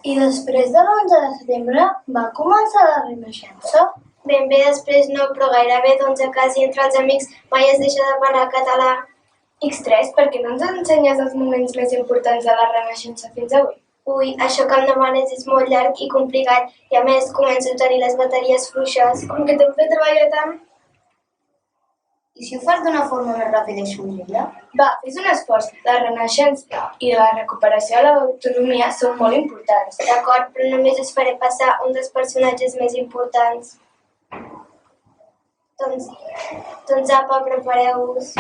I després de l'11 de setembre va començar la Renaixença? Ben bé després no, però gairebé quasi entre els amics mai es deixa de parlar català. X3, per què no ens ensenyes els moments més importants de la Renaixença fins avui? Ui, això que em demanes és molt llarg i complicat i a més començo a tenir les bateries fluixes. Com que t'heu fet treballar tant? I si ho fas d'una forma més ràpida i senzilla? Va, fes un esforç. La Renaixença i la recuperació de l'autonomia són molt importants. D'acord, però només us faré passar un dels personatges més importants. Doncs apa, prepareu-vos.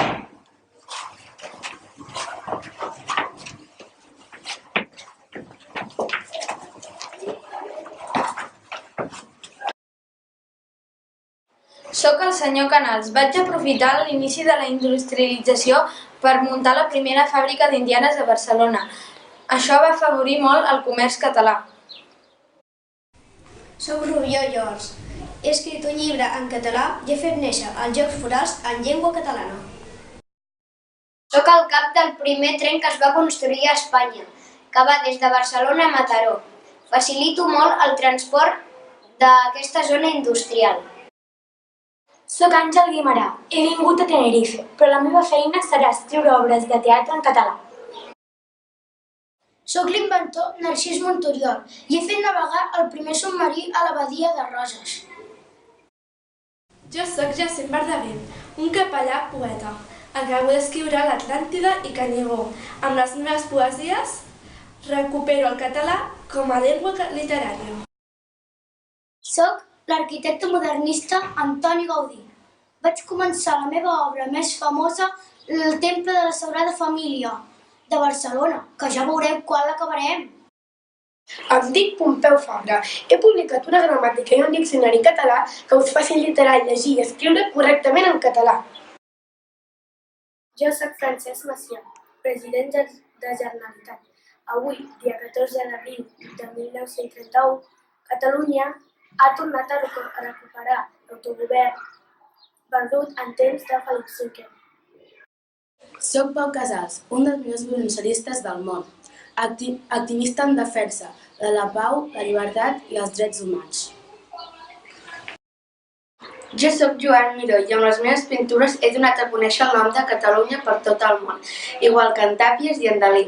Soc el senyor Canals. Vaig aprofitar l'inici de la industrialització per muntar la primera fàbrica d'indianes a Barcelona. Això va afavorir molt el comerç català. Soc Rubió Llors. He escrit un llibre en català i he fet néixer els Jocs Florals en llengua catalana. Soc el cap del primer tren que es va construir a Espanya, que va des de Barcelona a Mataró. Facilito molt el transport d'aquesta zona industrial. Soc Àngel Guimerà. He vingut a Tenerife, però la meva feina serà escriure obres de teatre en català. Soc l'inventor Narcís Montoriol i he fet navegar el primer submarí a la badia de Roses. Jo soc Jacint Verdaguer, un capellà poeta. Acabo d'escriure l'Atlàntida i Canigó. Amb les meves poesies recupero el català com a llengua literària. Soc l'arquitecte modernista Antoni Gaudí. Vaig començar la meva obra més famosa, el Temple de la Sagrada Família, de Barcelona, que ja veureu quan l'acabarem. Em dic Pompeu Fabra. He publicat una gramàtica i un diccionari català que us facilitarà llegir i escriure correctament en català. Jo soc Francesc Macià, president de Generalitat. Avui, dia 14 d'abril de 1931, Catalunya ha tornat a recuperar l'autogovern perdut en temps de Felip V. Soc Pau Casals, un dels millors violoncel·listes del món, activista en defensa de la pau, la llibertat i els drets humans. Jo soc Joan Miró i amb les meves pintures he donat a conèixer el nom de Catalunya per tot el món, igual que en Tàpies i en Dalí.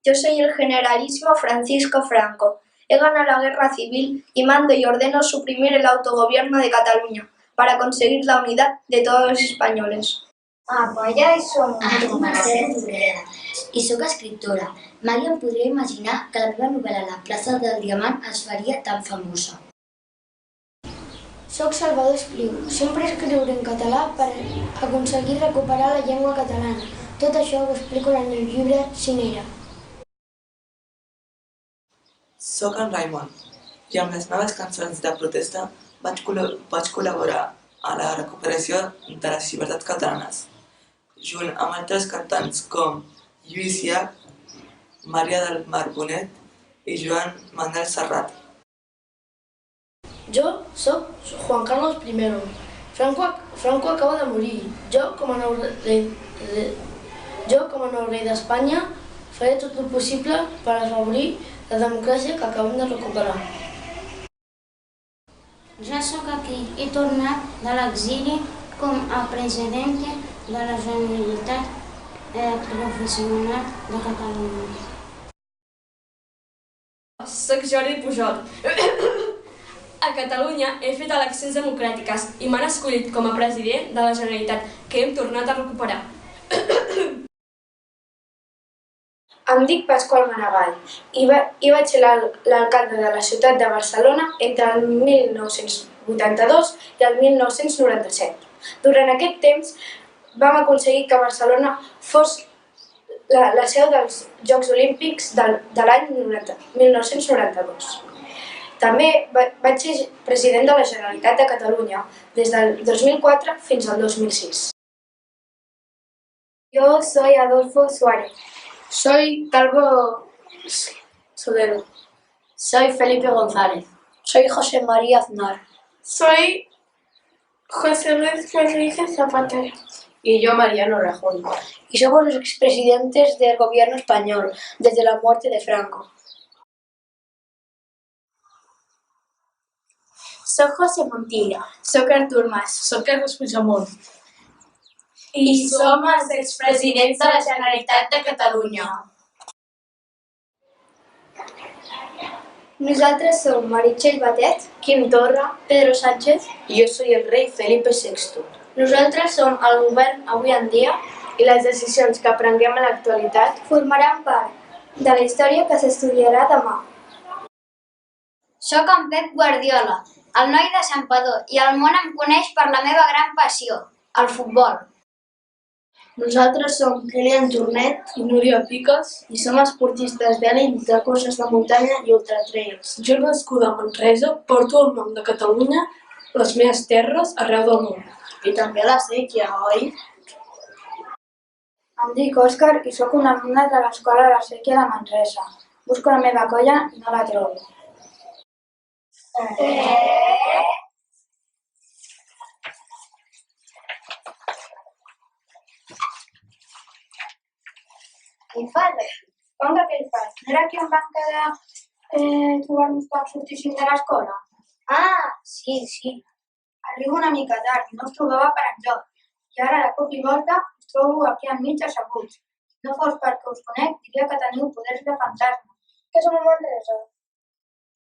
Yo soy el generalísimo Francisco Franco. He ganado la guerra civil y mando y ordeno suprimir el autogobierno de Cataluña para conseguir la unidad de todos los españoles. Ja hi som. Dic Mercè Rodoreda i soc escriptora. Mai em podria imaginar que la meva novel·la La plaça del Diamant es faria tan famosa. Soc Salvador Espriu. Sempre escriuré en català per aconseguir recuperar la llengua catalana. Tot això ho explico en el llibre Cinera. Soc en Raimon i amb les meves cançons de protesta vaig col·laborar a la recuperació de les llibertats catalanes, junt amb altres cantants com Lluís Llach, Maria del Mar Bonet i Joan Manuel Serrat. Jo soc Juan Carlos I. Franco acaba de morir. Jo, com a nou rei d'Espanya, faré tot el possible per afavorir la democràcia que acabem de recuperar. Jo sóc aquí. He tornat de l'exili com a president de la Generalitat Professional de Catalunya. Soc Jordi Pujol. A Catalunya he fet eleccions democràtiques i m'han escollit com a president de la Generalitat, que hem tornat a recuperar. Em dic Pasqual Maragall i vaig ser l'alcalde de la ciutat de Barcelona entre el 1982 i el 1997. Durant aquest temps vam aconseguir que Barcelona fos la seu dels Jocs Olímpics de l'any 1992. També vaig ser president de la Generalitat de Catalunya des del 2004 fins al 2006. Yo soy Adolfo Suárez. Soy Calvo Sodero. Soy Felipe González. Soy José María Aznar. Soy José Luis Rodríguez Zapatero. Y yo, Mariano Rajoy. Y somos los expresidentes del gobierno español desde la muerte de Franco. Soc José Montilla. Soc Artur Mas. Soc Carles Puigdemont. I som els expresidents de la Generalitat de Catalunya. Nosaltres som Meritxell Batet, Quim Torra, Pedro Sánchez. Y yo soy el rey Felipe VI. Nosaltres som el govern avui en dia i les decisions que prenguem en l'actualitat formaran part de la història que s'estudiarà demà. Soc en Pep Guardiola, el noi de Santpedor, i el món em coneix per la meva gran passió, el futbol. Nosaltres som Kylian Jornet i Núria Piques i som esportistes d'elit de curses de muntanya i ultratrails. Jo, nascuda a Manresa, porto el nom de Catalunya, les meves terres, arreu del món. I també la Sèquia, oi? Em dic Òscar i sóc un alumne de l'escola La Sèquia de Manresa. Busco la meva colla i no la trobo. Què fas? Com que què fas? No era que em van quedar trobar-nos quan sortíssim de l'escola? Ah, sí. Arribo una mica tard i no us trobava per enlloc. I ara, de cop i volta, us trobo aquí enmig asseguts. Si no fos perquè us conec, diria que teniu poders de fantasma. Què som a Manresa?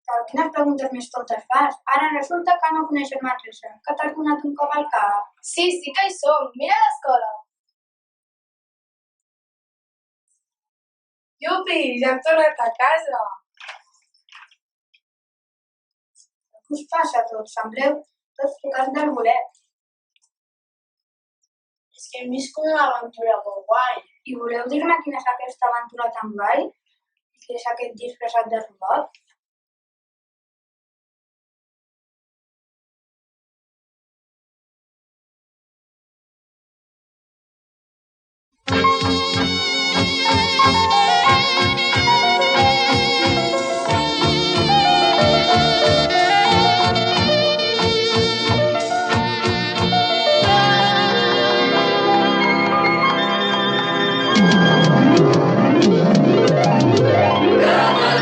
Però quines preguntes més tontes fas? Ara resulta que no coneixes Manresa, que t'has donat un cop al cap. Sí que hi som. Mira l'escola. Iupi, ja hem tornat a casa. Què us passa a tots? Sembleu tots tocats del bolet. És que hem viscut una aventura molt guai. I voleu dir-me quina és aquesta aventura tan guai? I què és aquest disfressat de robot? Gana el